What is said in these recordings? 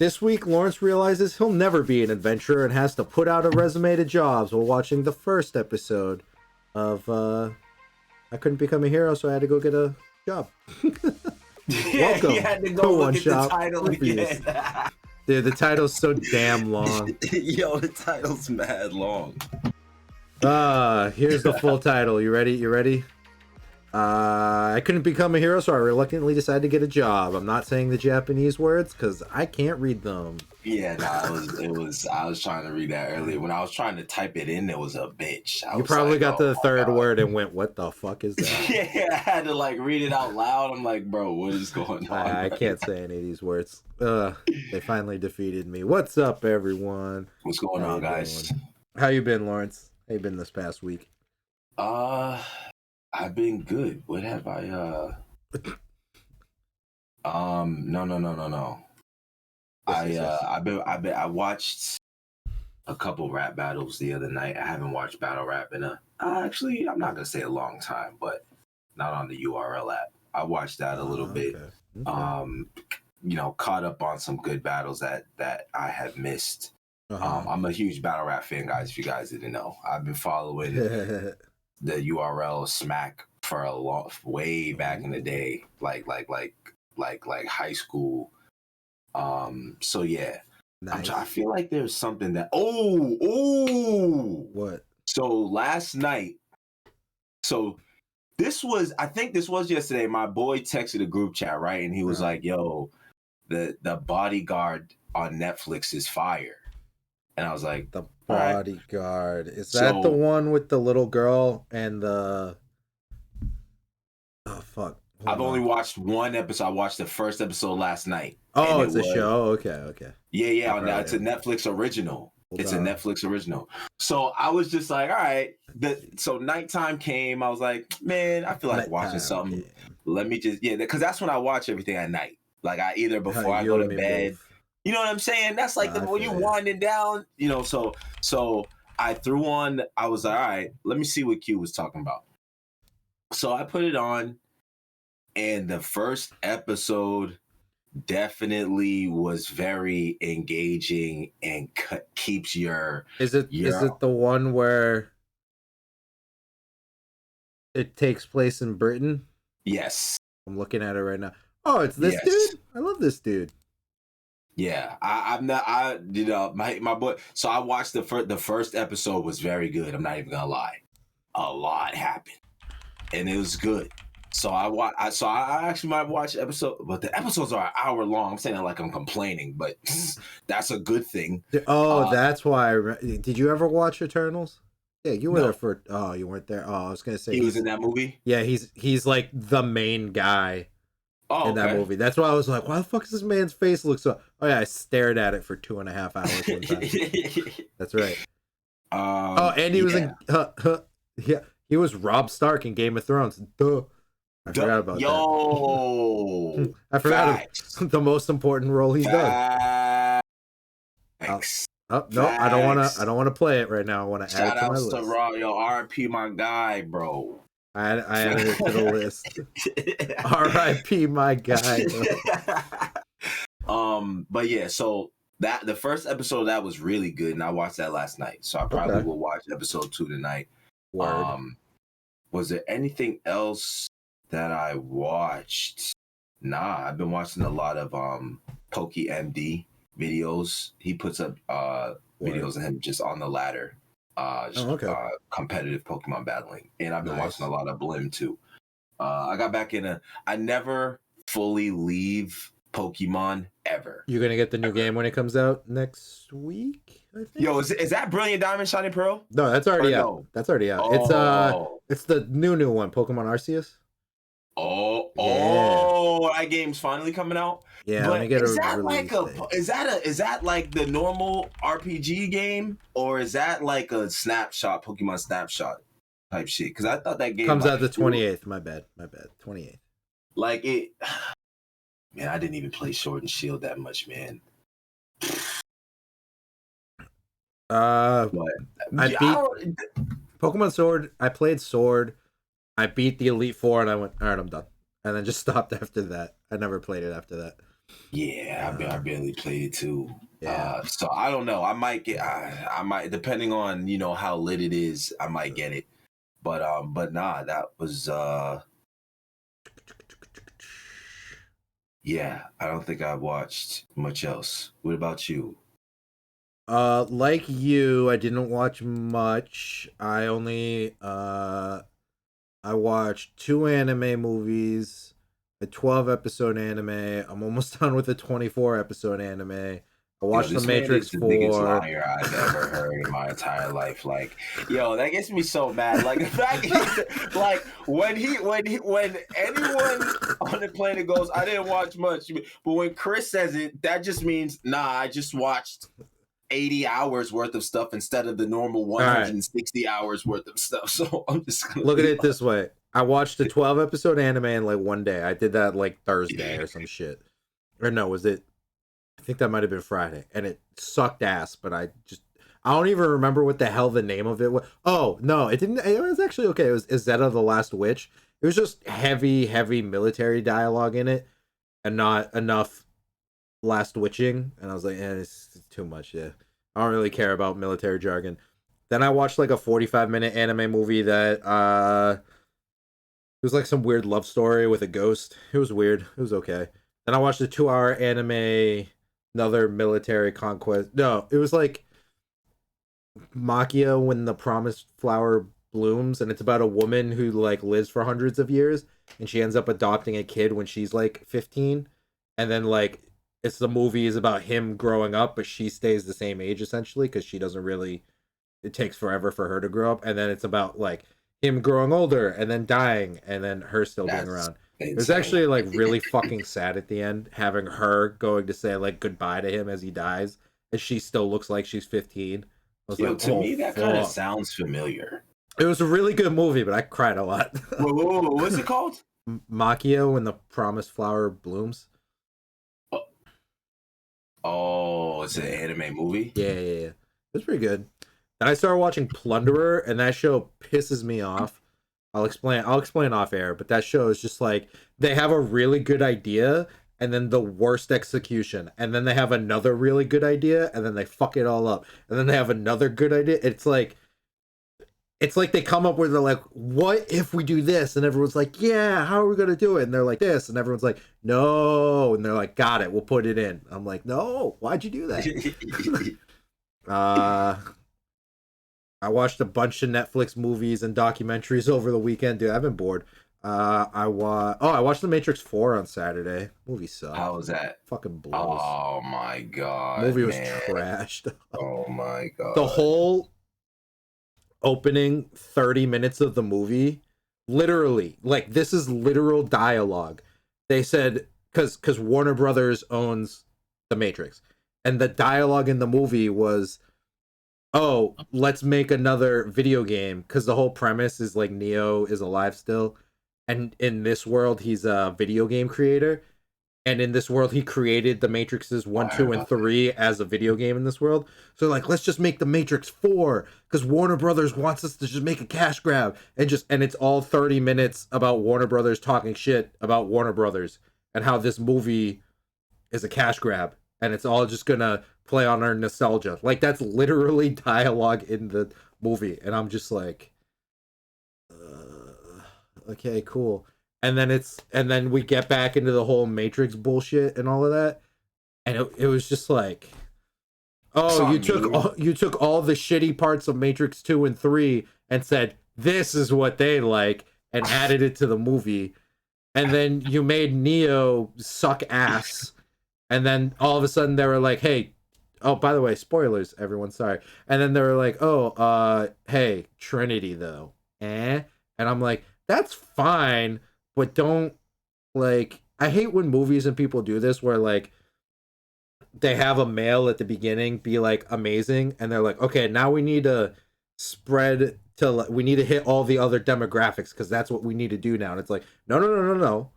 This week, Lawrence realizes he'll never be an adventurer and has to put out a resume to jobs while watching the first episode of I Couldn't Become a Hero, so I had to go get a job. Welcome you had to go look One at Shop the title Reviews. again. Dude, the title's so damn long. Yo, the title's mad long. Here's the full title. You ready? You ready? I couldn't become a hero, so I reluctantly decided to get a job. I'm not saying the Japanese words because I can't read them. Yeah, nah, it was. I was trying to read that earlier. When I was trying to type it in, it was a bitch. You probably got to the third word and went, "What the fuck is that?" Yeah, I had to like read it out loud. I'm like, bro, what is going on? I can't say any of these words. They finally defeated me. What's up, everyone? What's going on, guys? How you been, Lawrence? How you been this past week? I've been good. What have I? No. I watched a couple rap battles the other night. I haven't watched battle rap in actually, I'm not gonna say a long time, but not on the URL app. I watched that a little bit. Okay. Caught up on some good battles that I had missed. I'm a huge battle rap fan, guys. If you guys didn't know, I've been following the URL Smack for a long, way back in the day, like high school. So yeah, nice. I feel like there's something that what? So last night, I think this was yesterday. My boy texted a group chat, right, and he was like, "Yo, the Bodyguard on Netflix is fire." And I was like, The Bodyguard. Right. Is that the one with the little girl and the... Oh, fuck. I've only watched one episode. I watched the first episode last night. Oh, it's a show? Okay. Yeah. It's a Netflix original. It's a Netflix original. So I was just like, all right. So nighttime came. I was like, man, I feel like watching something. Let me just... Yeah, because that's when I watch everything at night. Like I either before I go to bed... Both. You know what I'm saying? That's like when you're winding down, so I threw on, I was like, all right, let me see what Q was talking about. So I put it on, and the first episode definitely was very engaging and keeps your... Is it the one where it takes place in Britain? Yes. I'm looking at it right now. Oh, it's this dude? I love this dude. Yeah, I'm not. My boy. So I watched the first episode was very good. I'm not even gonna lie, a lot happened, and it was good. So I actually might watch episode, but the episodes are an hour long. I'm saying it like I'm complaining, but that's a good thing. Oh, that's why. Did you ever watch Eternals? Yeah, you were there for. Oh, you weren't there. Oh, I was gonna say he was in that movie. Yeah, he's like the main guy. In that movie. That's why I was like, why the fuck does this man's face look so... Oh yeah, I stared at it for 2.5 hours one time. That's right. And he was in... he was Robb Stark in Game of Thrones. Duh. I forgot about that. I forgot the most important role he's done. No, I don't want to play it right now. I want to add it to my list. Shout out to Raw, yo, RP my guy, bro. I added it to the list. R.I.P. my guy. But yeah, so that the first episode of that was really good, and I watched that last night. So I probably will watch episode 2 tonight. Word. Was there anything else that I watched? Nah, I've been watching a lot of PokeMD videos. He puts up videos of him just on the ladder. Competitive Pokemon battling, and I've been watching a lot of Blim too. I got back in I never fully leave Pokemon ever. You're gonna get the new game when it comes out next week, I think. Yo, is that Brilliant Diamond Shining Pearl? No, that's already out. No? That's already out. It's the new one, Pokemon Arceus. That game's finally coming out. Yeah, but is that like the normal RPG game, or is that like a snapshot, Pokemon snapshot type shit? Because I thought that game comes out the 28th. My bad. 28th. Like it, man. I didn't even play Sword and Shield that much, man. I beat Pokemon Sword. I played Sword. I beat the Elite Four, and I went, all right, I'm done. And then just stopped after that. I never played it after that. Yeah, I barely played it too. Yeah. So I don't know. I might get. I might, depending on how lit it is. I might get it. But nah, that was. Yeah, I don't think I watched much else. What about you? Like you, I didn't watch much. I watched 2 anime movies, a 12-episode anime. I'm almost done with a 24-episode anime. I Yo, watched The this man is Matrix the biggest 4. liar I've ever heard in my entire life. Like, yo, that gets me so mad. Like the fact is, like when anyone on the planet goes, I didn't watch much, but when Chris says it, that just means I just watched 80 hours worth of stuff instead of the normal 160 hours worth of stuff. So I'm just gonna look at it this way. I watched a 12-episode anime in like one day. I did that like Thursday or some shit. Or no, was it? I think that might have been Friday, and it sucked ass. But I don't even remember what the hell the name of it was. Oh no, it didn't. It was actually okay. It was Izetta the Last Witch. It was just heavy military dialogue in it, and not enough last witching. And I was like, it's too much. Yeah, I don't really care about military jargon. Then I watched like a 45-minute anime movie that it was like some weird love story with a ghost. It was weird. It was okay. Then I watched a 2-hour anime, another military conquest. No, it was like Makia When the Promised Flower Blooms, and it's about a woman who like lives for hundreds of years, and she ends up adopting a kid when she's like 15, and then like the movie is about him growing up, but she stays the same age essentially because she doesn't really. It takes forever for her to grow up, and then it's about like him growing older and then dying, and then her still being around. It was actually like really fucking sad at the end, having her going to say like goodbye to him as he dies, and she still looks like she's 15. I was like, to me, that kind of sounds familiar. It was a really good movie, but I cried a lot. Whoa, what's it called? Makia When the Promised Flower Blooms. Oh, it's an anime movie? Yeah. It was pretty good. Then I started watching Plunderer, and that show pisses me off. I'll explain off air, but that show is just like they have a really good idea and then the worst execution, and then they have another really good idea and then they fuck it all up, and then they have another good idea. It's like they come up with, they're like, what if we do this? And everyone's like, yeah, how are we gonna do it? And they're like this, and everyone's like, no, and they're like, got it, we'll put it in. I'm like, no, why'd you do that? I watched a bunch of Netflix movies and documentaries over the weekend, dude. I've been bored. I watched The Matrix 4 on Saturday. Movie sucked. How was that? Fucking blows. Oh my god. Movie was trashed. Oh my god. The whole opening 30 minutes of the movie, literally, like this is literal dialogue. They said because Warner Brothers owns The Matrix, and the dialogue in the movie was, oh, let's make another video game, because the whole premise is like Neo is alive still, and in this world he's a video game creator, and in this world he created the Matrixes 1, 2, and 3 as a video game in this world. So like, let's just make the Matrix 4 because Warner Brothers wants us to just make a cash grab, and it's all 30 minutes about Warner Brothers talking shit about Warner Brothers and how this movie is a cash grab, and it's all just gonna play on our nostalgia. Like that's literally dialogue in the movie, and I'm just like, okay, cool. And then we get back into the whole Matrix bullshit and all of that, and it was just like, oh, you took all the shitty parts of Matrix 2 and 3 and said this is what they like and added it to the movie, and then you made Neo suck ass, and then all of a sudden they were like, hey, oh, by the way, spoilers, everyone, sorry. And then they were like, oh, hey, Trinity, though. And I'm like, that's fine, but don't, like, I hate when movies and people do this where, like, they have a male at the beginning be, like, amazing, and they're like, okay, now we need to we need to hit all the other demographics, because that's what we need to do now. And it's like, no.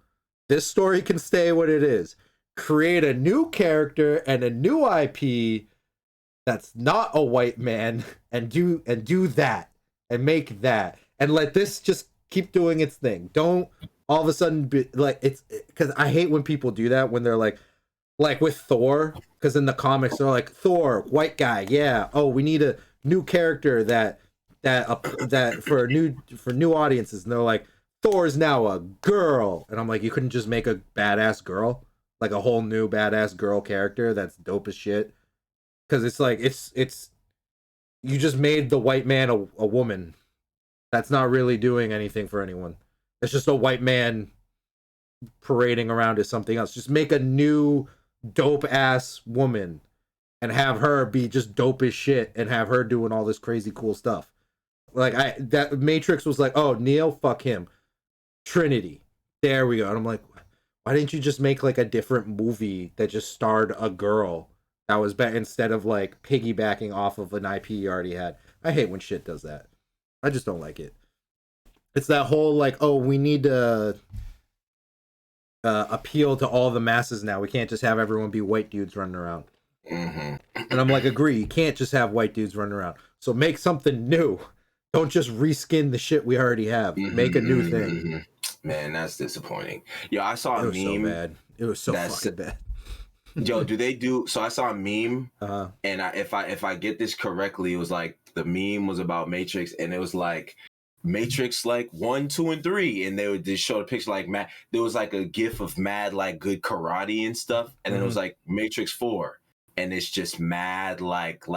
This story can stay what it is. Create a new character and a new IP that's not a white man, and do that and make that, and let this just keep doing its thing. Don't all of a sudden be like, it's because I hate when people do that, when they're like, Like with Thor, because in the comics they're like Thor, white guy, yeah. Oh, we need a new character that for new audiences, and they're like Thor's now a girl, and I'm like, you couldn't just make a badass girl, like a whole new badass girl character that's dope as shit, because it's like it's you just made the white man a woman. That's not really doing anything for anyone. It's just a white man parading around as something else. Just make a new dope ass woman and have her be just dope as shit and have her doing all this crazy cool stuff. Like that Matrix was like, oh, Neo, fuck him. Trinity. There we go. And I'm like, why didn't you just make like a different movie that just starred a girl that was better instead of like piggybacking off of an IP you already had? I hate when shit does that. I just don't like it. It's that whole like, oh, we need to appeal to all the masses now. We can't just have everyone be white dudes running around. Mm-hmm. And I'm like, agree. You can't just have white dudes running around. So make something new. Don't just reskin the shit we already have. Make a new thing. Man, that's disappointing. Yo, I saw a meme. So bad. It was so fucking bad. Yo, do they do? So I saw a meme, and if I get this correctly, it was like the meme was about Matrix, and it was like Matrix like 1, 2, and 3, and they would just show a picture like Mad. There was like a gif of Mad like good karate and stuff, and then it was like Matrix 4. And it's just mad like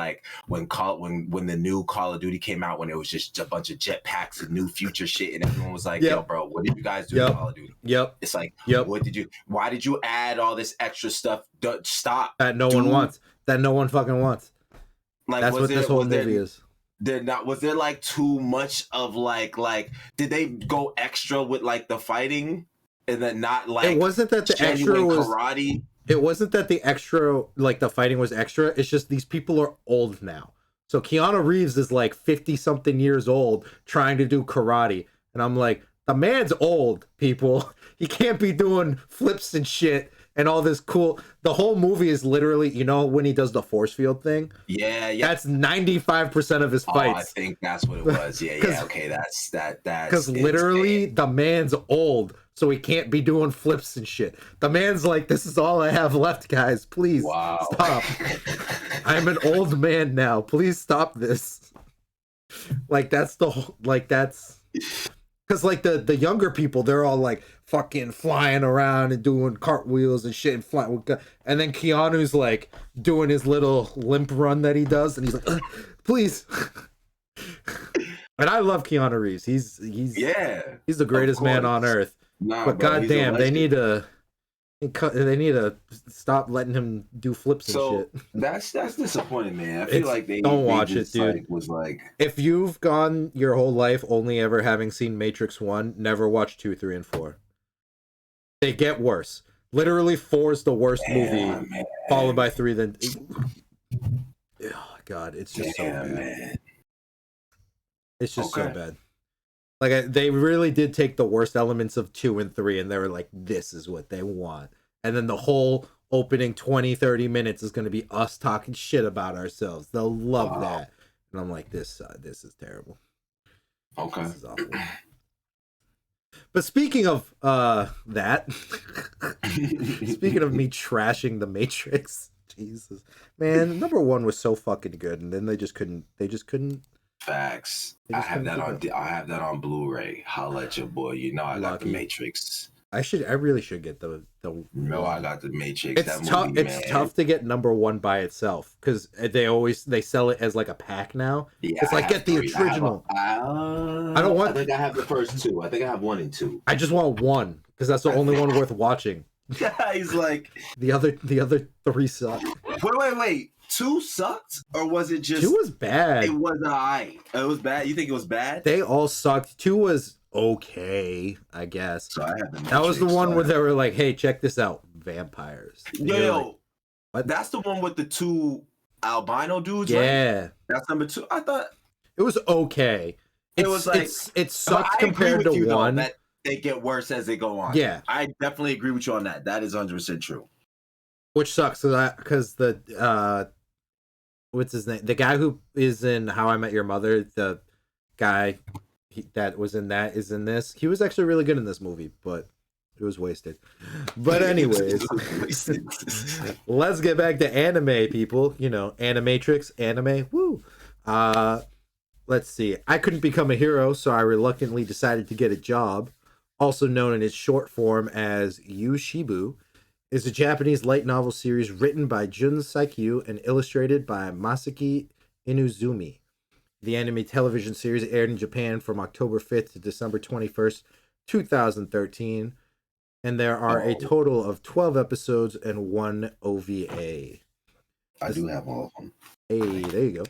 when the new Call of Duty came out, when it was just a bunch of jetpacks and new future shit, and everyone was like, yo, bro, what did you guys do in Call of Duty? It's like, why did you add all this extra stuff? Stop. That no one wants. That no one fucking wants. Like, that's what this whole movie is. Was there like too much of like did they go extra with like the fighting and then not like it wasn't that the extra was karate? It wasn't that the extra, like the fighting was extra. It's just these people are old now. So Keanu Reeves is like 50-something years old trying to do karate. And I'm like, the man's old, people. He can't be doing flips and shit and all this cool. The whole movie is literally, you know, when he does the force field thing? Yeah. That's 95% of his fights. I think that's what it was. Yeah. Okay. That's. Because literally the man's old. So he can't be doing flips and shit. The man's like, this is all I have left, guys. Please stop. I'm an old man now. Please stop this. Like, that's because like the younger people, they're all like fucking flying around and doing cartwheels and shit and flying. And then Keanu's like doing his little limp run that he does. And he's like, please. And I love Keanu Reeves. He's the greatest man on earth. Nah, but goddamn, they need to stop letting him do flips and shit. That's disappointing, man. I feel like they don't watch it, dude. Like, was like, if you've gone your whole life only ever having seen Matrix 1, never watch 2, 3, and 4. They get worse. Literally, 4 is the worst movie, followed by 3. Then, oh god, it's just so bad. Man. It's just so bad. Like, they really did take the worst elements of 2 and 3, and they were like, this is what they want. And then the whole opening 20-30 minutes is going to be us talking shit about ourselves. They'll love that. And I'm like, this is terrible. Okay. This is awful. But speaking of that, speaking of me trashing the Matrix, Jesus. Man, number 1 was so fucking good, and then they just couldn't. Facts. I have that on Blu-ray. Holla at your boy. You know I got the Matrix. I really should get the. No, I got the Matrix. It's tough. It's tough to get number 1 by itself because they sell it as like a pack now. Yeah, it's like get the original. I don't want. I think I have the first 2. I think I have 1 and 2. I just want 1 because that's the only one worth watching. Yeah, he's like the other 3 suck. Wait. 2 sucked, or was it just 2 was bad? It was alright. It was bad. You think it was bad? They all sucked. 2 was okay, I guess. So I have the Matrix, that was the one where they were like, "Hey, check this out, vampires." Yo, like, that's the one with the 2 albino dudes. Yeah, right? That's number 2. I thought it was okay. It was like it sucked compared to 1. That they get worse as they go on. Yeah, I definitely agree with you on that. That is 100% true. Which sucks because the what's his name? The guy who is in How I Met Your Mother, the guy that was in that is in this. He was actually really good in this movie, but It was wasted. But anyways, let's get back to anime, people. You know, Animatrix, anime. Woo. Let's see. I couldn't become a hero, so I reluctantly decided to get a job. Also known in its short form as Yushibu, is a Japanese light novel series written by Jun Saikyu and illustrated by Masaki Inuzumi. The anime television series aired in Japan from October 5th to December 21st, 2013. And there are a total of 12 episodes and 1 OVA. I do have all of them. Hey, there you go.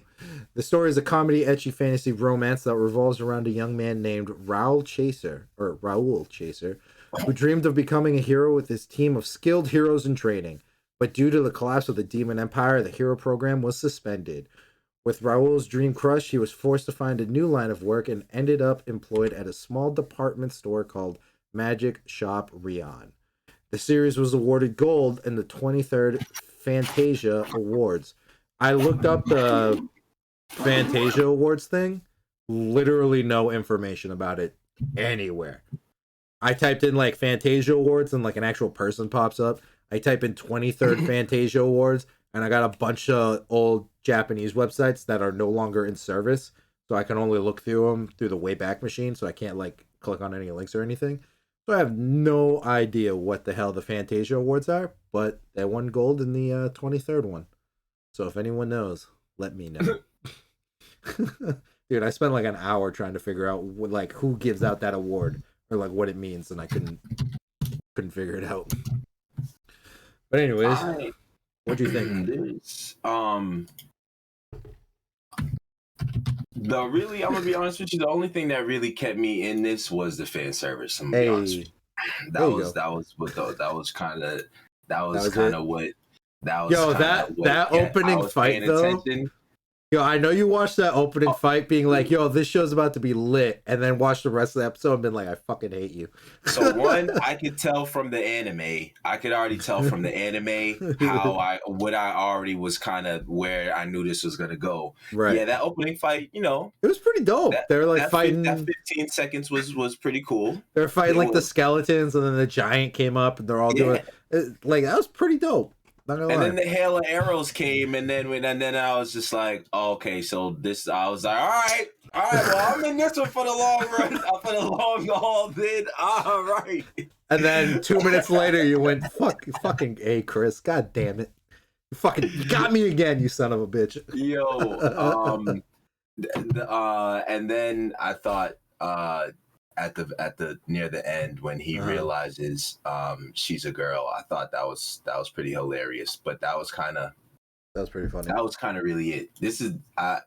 The story is a comedy, ecchi fantasy romance that revolves around a young man named Raul Chaser, who dreamed of becoming a hero with his team of skilled heroes in training. But due to the collapse of the Demon Empire, the hero program was suspended. With Raul's dream crushed, he was forced to find a new line of work and ended up employed at a small department store called Magic Shop Rion. The series was awarded gold in the 23rd Fantasia Awards. I looked up the Fantasia Awards thing. Literally no information about it anywhere. I typed in like Fantasia Awards and like an actual person pops up. I type in 23rd Fantasia Awards and I got a bunch of old Japanese websites that are no longer in service. So I can only look through them through the Wayback Machine. So I can't like click on any links or anything. So I have no idea what the hell the Fantasia Awards are, but they won gold in the 23rd one. So if anyone knows, let me know. Dude, I spent like an hour trying to figure out like who gives out that award or like what it means, and I couldn't figure it out. But anyways, what do you think? I'm gonna be honest with you. The only thing that really kept me in this was the fan service. I'm gonna be honest with you. That was kind of what. That opening fight though. Yo, I know you watched that opening fight being like, yo, this show's about to be lit, and then watch the rest of the episode and been like, I fucking hate you. So one, I could tell from the anime. I could already tell from the anime what I already was kind of where I knew this was gonna go. Right. Yeah, that opening fight, you know, it was pretty dope. They were like fighting. That 15 seconds was pretty cool. They were fighting like the skeletons, and then the giant came up, and they're all doing like that was pretty dope. Then the hail of arrows came, and then I was just like, oh, okay, so this. I was like, all right, well, I'm in this one for the long run, for the long haul. Then, all right. And then 2 minutes later, you went, fucking A, Chris. God damn it, you got me again, you son of a bitch. Yo, and then I thought, at the near the end when he realizes she's a girl, I thought that was pretty hilarious. But that was pretty funny. That was kind of really it. This is I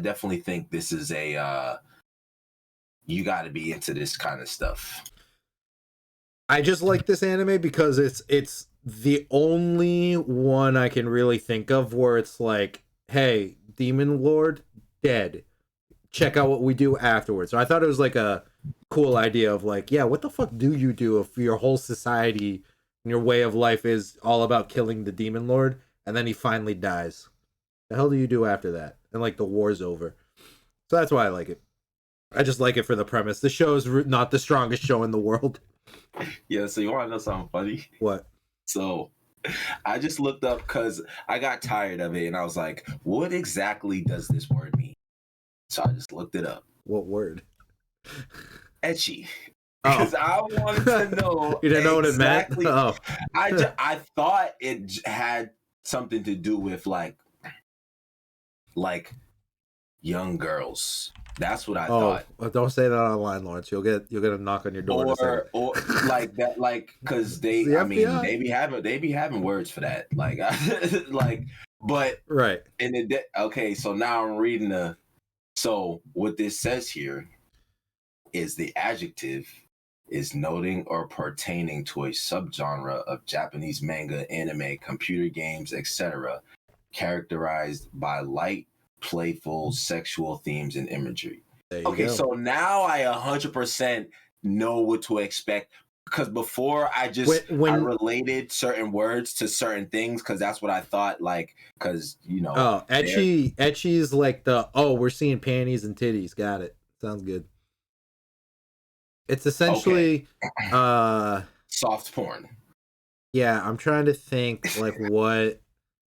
definitely think this is a you got to be into this kind of stuff. I just like this anime because it's the only one I can really think of where it's like, hey, Demon Lord dead. Check out what we do afterwards. So I thought it was like a cool idea of like, yeah, what the fuck do you do if your whole society and your way of life is all about killing the Demon Lord and then he finally dies? The hell do you do after that? And like the war's over. So that's why I like it. I just like it for the premise. The show is not the strongest show in the world. Yeah, so you want to know something funny? What? So I just looked up because I got tired of it and I was like, what exactly does this word mean? So I just looked it up. What word? Ecchi. Because I wanted to know. You didn't know what it meant? Oh. I thought it had something to do with like young girls. That's what I thought. Well, don't say that online, Lawrence. You'll get a knock on your door. Or like that, like because they be having words for that, like but right. Okay, so now I'm reading so what this says here is the adjective is noting or pertaining to a subgenre of Japanese manga, anime, computer games, etc., characterized by light, playful, sexual themes and imagery. Okay, so now I 100% know what to expect, because before I just I related certain words to certain things because that's what I thought, like, because ecchi is like we're seeing panties and titties. Got it. Sounds good. It's essentially soft porn. Yeah, I'm trying to think like what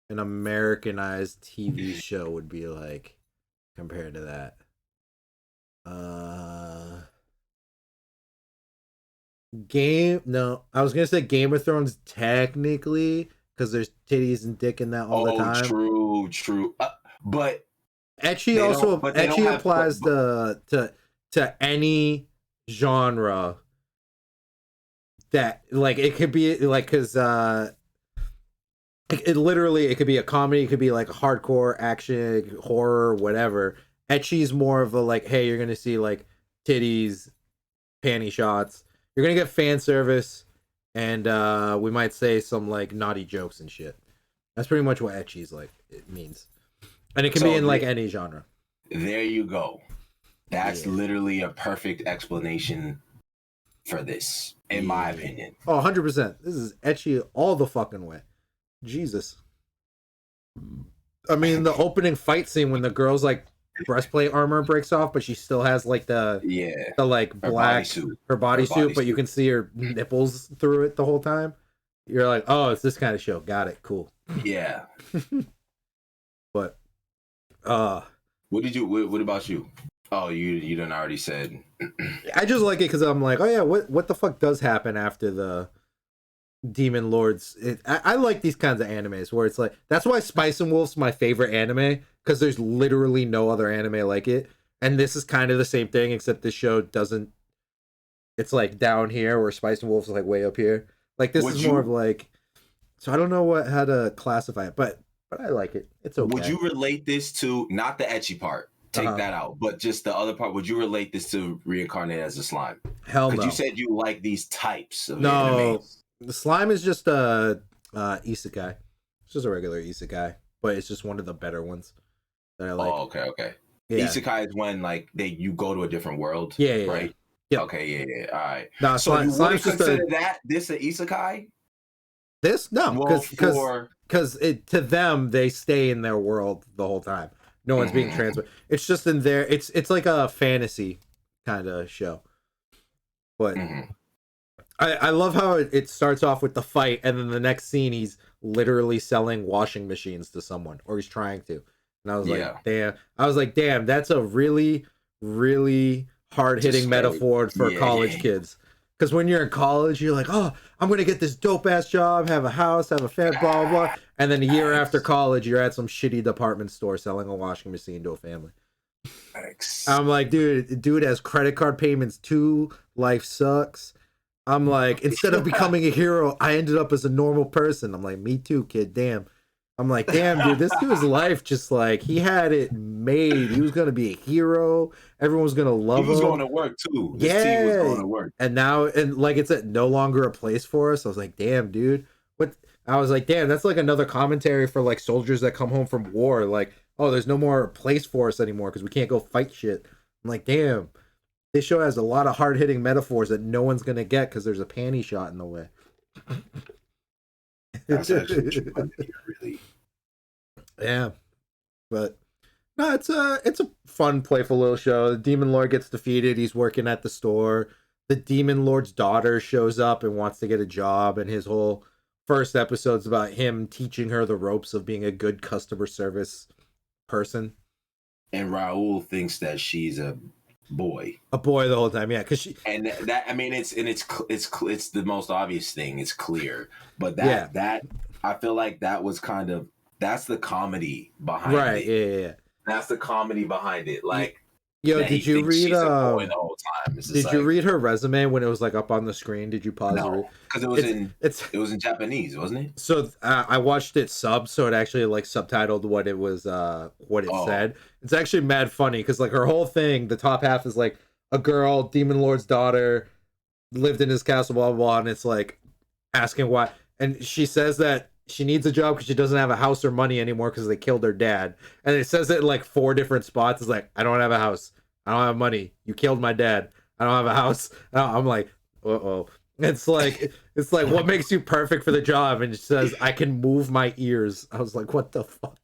an Americanized TV show would be like compared to that. I was gonna say Game of Thrones technically because there's titties and dick in that all the time. True. But ecchi applies to any genre that like it could be like because it literally it could be a comedy, it could be like hardcore action, horror, whatever. Ecchi's more of a like, hey, you're gonna see like titties, panty shots. You're gonna get fan service, and we might say some like naughty jokes and shit. That's pretty much what ecchi's like. It means, and it can be in like any genre. There you go. That's literally a perfect explanation for this, in my opinion. Oh, 100%. This is ecchi all the fucking way. Jesus. I mean, the opening fight scene when the girl's like breastplate armor breaks off, but she still has like the like black her bodysuit, but you can see her nipples through it the whole time. You're like, oh, it's this kind of show. Got it. Cool. Yeah. But what about you? Oh, you done already said. I just like it because I'm like, oh yeah, what the fuck does happen after the Demon Lords? I like these kinds of animes where it's like, that's why Spice and Wolf's my favorite anime, because there's literally no other anime like it. And this is kind of the same thing, except this show doesn't. It's like down here where Spice and Wolf's like way up here. Like this is more of like. So I don't know how to classify it, but I like it. It's okay. Would you relate this to not the ecchi part? Take that out, but just the other part. Would you relate this to Reincarnate as a Slime? Hell no. Because you said you like these types of anime. The slime is just a isekai. It's just a regular isekai, but it's just one of the better ones that I like. Oh, okay. Yeah. Isekai is when like you go to a different world. Yeah. Right. Yeah. Okay. Yeah. All right. No, so you would consider this an isekai? This no, because to them they stay in their world the whole time. No one's being transferred. It's just in there. It's like a fantasy kind of show, but. I love how it starts off with the fight, and then the next scene he's literally selling washing machines to someone, or he's trying to. And I was like, damn. I was like, damn, that's a really, really hard-hitting metaphor for college kids. Because when you're in college, you're like, oh, I'm going to get this dope-ass job, have a house, have a family, blah, blah, blah. And then a year after college, you're at some shitty department store selling a washing machine to a family. I'm like, dude has credit card payments too. Life sucks. I'm like, instead of becoming a hero, I ended up as a normal person. I'm like, me too, kid. Damn. I'm like, damn, dude, this dude's life just like, he had it made. He was going to be a hero. Everyone was going to love him. He was going to work too. His team was going to work. And now, and like it's no longer a place for us. I was like, damn, dude. I was like, damn, that's like another commentary for like soldiers that come home from war. Like, oh, there's no more place for us anymore because we can't go fight shit. I'm like, damn. This show has a lot of hard-hitting metaphors that no one's gonna get because there's a panty shot in the way. That's actually true, really. Yeah, but no, it's a fun, playful little show. The Demon Lord gets defeated. He's working at the store. The Demon Lord's daughter shows up and wants to get a job, and his whole first episode's about him teaching her the ropes of being a good customer service person. And Raul thinks that she's a boy the whole time, yeah, because she and that, I mean, it's the most obvious thing. It's clear, but that I feel like that was kind of, that's the comedy behind it. Yeah. That's the comedy behind it. Like, did you read the whole time? Did you read her resume when it was like up on the screen? Did you pause? No, because it was in Japanese, wasn't it? So I watched it sub, so it actually like subtitled what it was, what it said. It's actually mad funny because like her whole thing, the top half is like a girl, Demon Lord's daughter, lived in his castle, blah blah blah, and it's like asking why, and she says that she needs a job because she doesn't have a house or money anymore because they killed her dad. And it says it in like 4 different spots. It's like, I don't have a house. I don't have money. You killed my dad. I don't have a house. I'm like, uh-oh. It's like, what makes you perfect for the job? And it says, I can move my ears. I was like, what the fuck?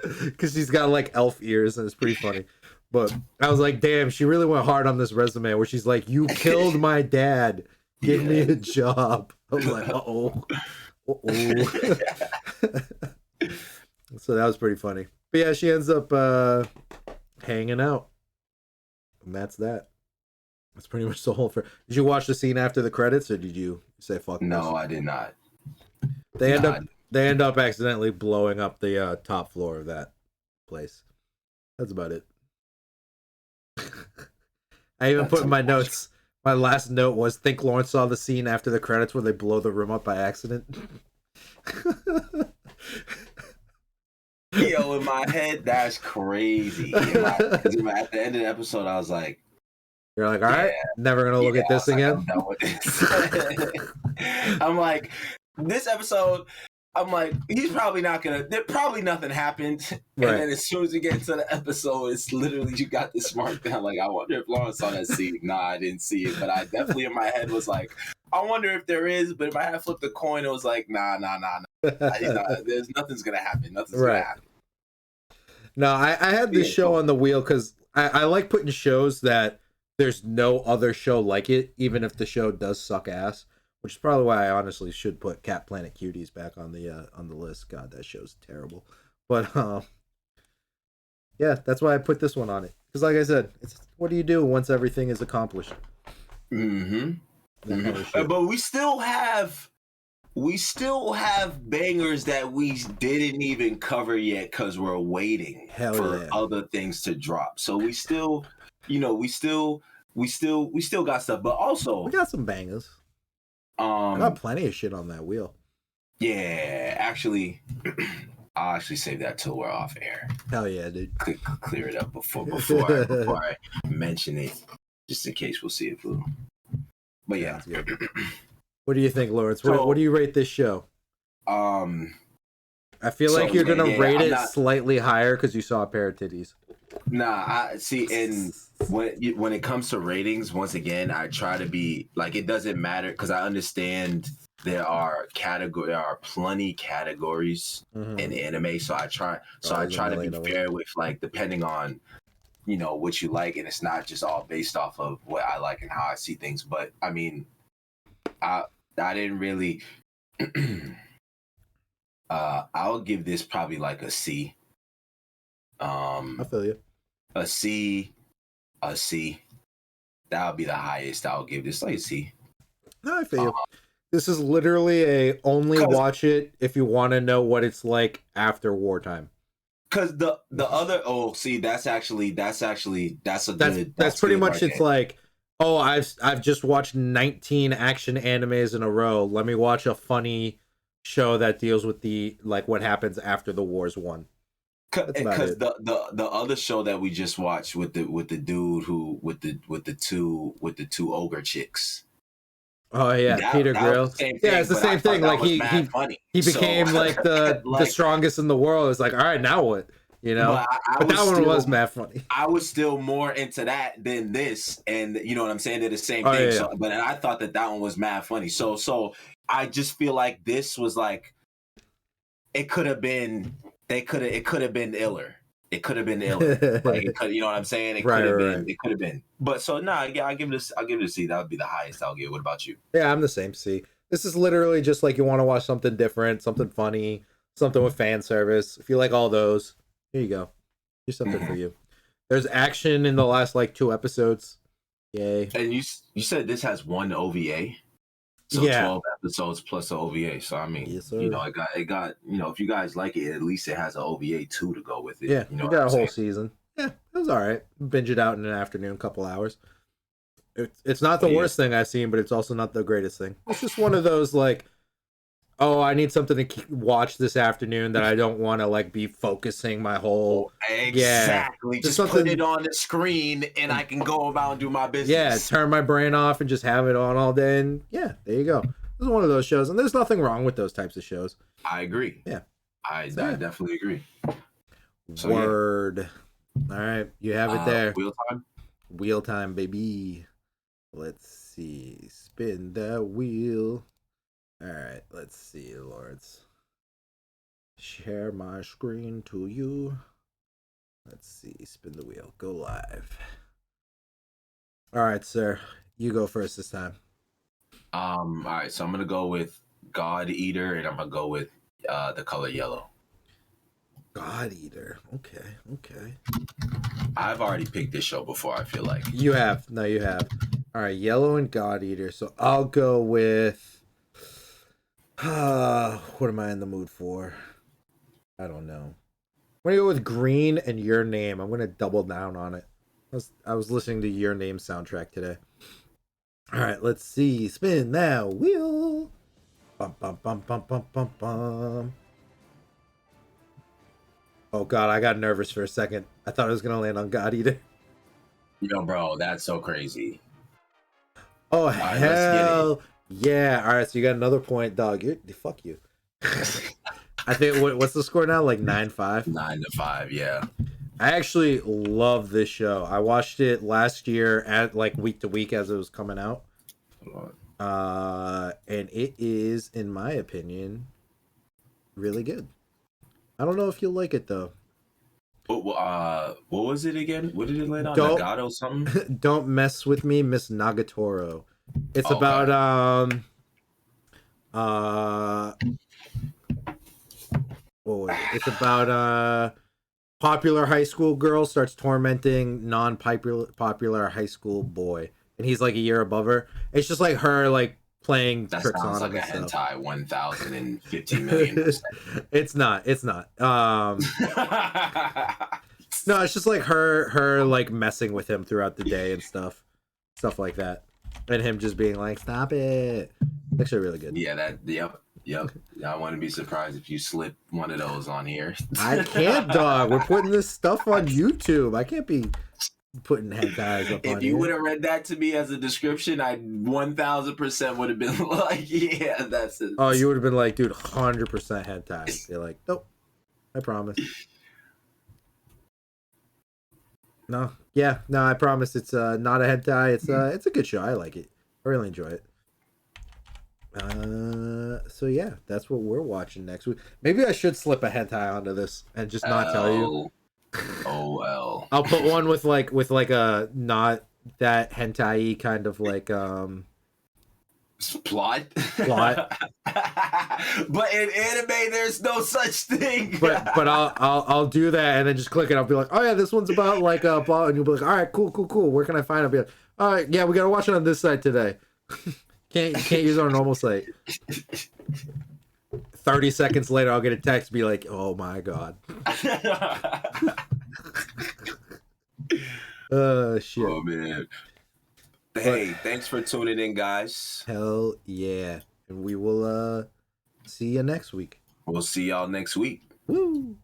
Because she's got like elf ears and it's pretty funny. But I was like, damn, she really went hard on this resume where she's like, you killed my dad. Give me a job. I was like, uh-oh. Uh-oh. So that was pretty funny. But yeah, she ends up hanging out. And that's that. That's pretty much the whole. Did you watch the scene after the credits, or did you say fuck? No, this? I did not. They end up accidentally blowing up the top floor of that place. That's about it. I even put in my notes. My last note was, think Lawrence saw the scene after the credits where they blow the room up by accident. Yo, in my head, that's crazy. Because at the end of the episode, I was like, you're like, all right, never gonna look at this again. I'm done with this. I'm like, this episode, I'm like, he's probably not gonna. Probably nothing happened, right. And then as soon as we get into the episode, it's literally you got this marked down. Like, I wonder if Lawrence saw that scene. Nah, I didn't see it, but I definitely in my head was like, I wonder if there is. But if I had flipped the coin, it was like, nah. There's nothing's gonna happen. Nothing's gonna happen. No, I had this show on the wheel because I like putting shows that there's no other show like it, even if the show does suck ass. Which is probably why I honestly should put Cat Planet Cuties back on the list. God, that show's terrible. But yeah, that's why I put this one on it. Because like I said, it's what do you do once everything is accomplished? Mm-hmm. But we still have bangers that we didn't even cover yet because we're waiting for other things to drop. So we still, we still got stuff. But also we got some bangers. I got plenty of shit on that wheel. Yeah, actually, I'll actually save that till we're off air. Hell yeah, dude. Clear it up before I mention it, just in case we'll see it through. But yeah. What do you think, Lawrence? What do you rate this show? I feel like you're gonna rate it slightly higher because you saw a pair of titties. Nah, I see, and when it comes to ratings, once again, I try to be like, it doesn't matter because I understand there are plenty categories in anime, so I try to be fair with like depending on what you like, and it's not just all based off of what I like and how I see things. But I mean, I didn't really. I'll give this probably like a C. I feel you. A C. That would be the highest I'll give this, like a C. No, I feel you. This is literally a only watch it if you want to know what it's like after wartime. Because the other that's pretty much it's like, oh, I've just watched 19 action animes in a row. Let me watch a funny show that deals with the like what happens after the war's won. Because the other show that we just watched with the dude who with the two ogre chicks. Oh yeah, Peter Grill. Yeah, it's the same thing. Like he became like the strongest in the world. It's like, all right, now what? But that one was mad funny. I was still more into that than this, and you know what I'm saying? They're the same thing. Yeah. So, but I thought that one was mad funny. So I just feel like this was like it could have been. It could have been iller. It could have been iller. Like you know what I'm saying? It could have been. It could have been. But so yeah, I'll give it a C. That would be the highest I'll give. What about you? Yeah, I'm the same C. This is literally just like you want to watch something different, something funny, something with fan service. If you like all those, here you go. Here's something for you. There's action in the last like 2 episodes. Yay. And you said this has 1 OVA. So 12 episodes plus the OVA. So I mean, yes, it got if you guys like it, at least it has an OVA 2 to go with it. Yeah, you got a whole season. Yeah, it was all right. Binge it out in an afternoon, couple hours. It's not the worst thing I've seen, but it's also not the greatest thing. It's just one of those like, oh, I need something to watch this afternoon that I don't want to like be focusing my whole. Exactly. Just put it on the screen and I can go about and do my business. Yeah, turn my brain off and just have it on all day. And yeah, there you go. This is one of those shows, and there's nothing wrong with those types of shows. I agree. Yeah, I definitely agree. So, word. Yeah. All right, you have it there. Wheel time, baby. Let's see. Spin that wheel. All right, let's see, Lawrence. Share my screen to you. Let's see. Spin the wheel. Go live. All right, sir. You go first this time. All right. So I'm gonna go with God Eater, and I'm gonna go with the color yellow. God Eater. Okay. I've already picked this show before, I feel like. You have. No, you have. All right, yellow and God Eater. So I'll go with... what am I in the mood for? I don't know. I'm going to go with green and Your Name. I'm going to double down on it. I was listening to Your Name soundtrack today. All right, let's see. Spin that wheel. Bum, bum, bum, bum, bum, bum, bum. Oh, God, I got nervous for a second. I thought I was going to land on God Eater. Yo, bro, that's so crazy. Oh, right, hell yeah. All right, so you got another point, dog. Fuck you. I think, what's the score now? Like 9-5? 9-5, yeah. I actually love this show. I watched it last year at like week to week as it was coming out. And it is, in my opinion, really good. I don't know if you'll like it though. What was it again? What did it land on? Nagato something? Don't Mess With Me, Miss Nagatoro. It's about what was it? It's about popular high school girl starts tormenting non-popular high school boy, and he's like a year above her. It's just like her like playing that tricks on him. That sounds like a hentai 1,015 million. It's not. No, it's just like her like messing with him throughout the day and stuff like that, and him just being like, "Stop it." It's actually really good. Yeah, yep. I wouldn't be surprised if you slip one of those on here. I can't, dog. We're putting this stuff on YouTube. I can't be putting hentais up on If you would have read that to me as a description, I 1,000% would have been like, yeah, that's it. Oh, you would have been like, dude, 100% hentai. You're like, nope, I promise. No, I promise. It's not a hentai. It's a good show. I like it. I really enjoy it. So yeah, that's what we're watching next week. Maybe I should slip a hentai onto this and just not tell you. Well. I'll put one with like a not that hentai kind of like plot. But in anime there's no such thing. but I'll do that and then just click it. I'll be like, oh yeah, this one's about like a blah, and you'll be like, all right, cool. Where can I find it? I'll be like, all right, yeah, we gotta watch it on this site today. Can't use our normal site. 30 seconds later, I'll get a text be like, oh my god. Shit. Oh man. Hey, thanks for tuning in, guys. Hell yeah. And we will see you next week. We'll see y'all next week. Woo.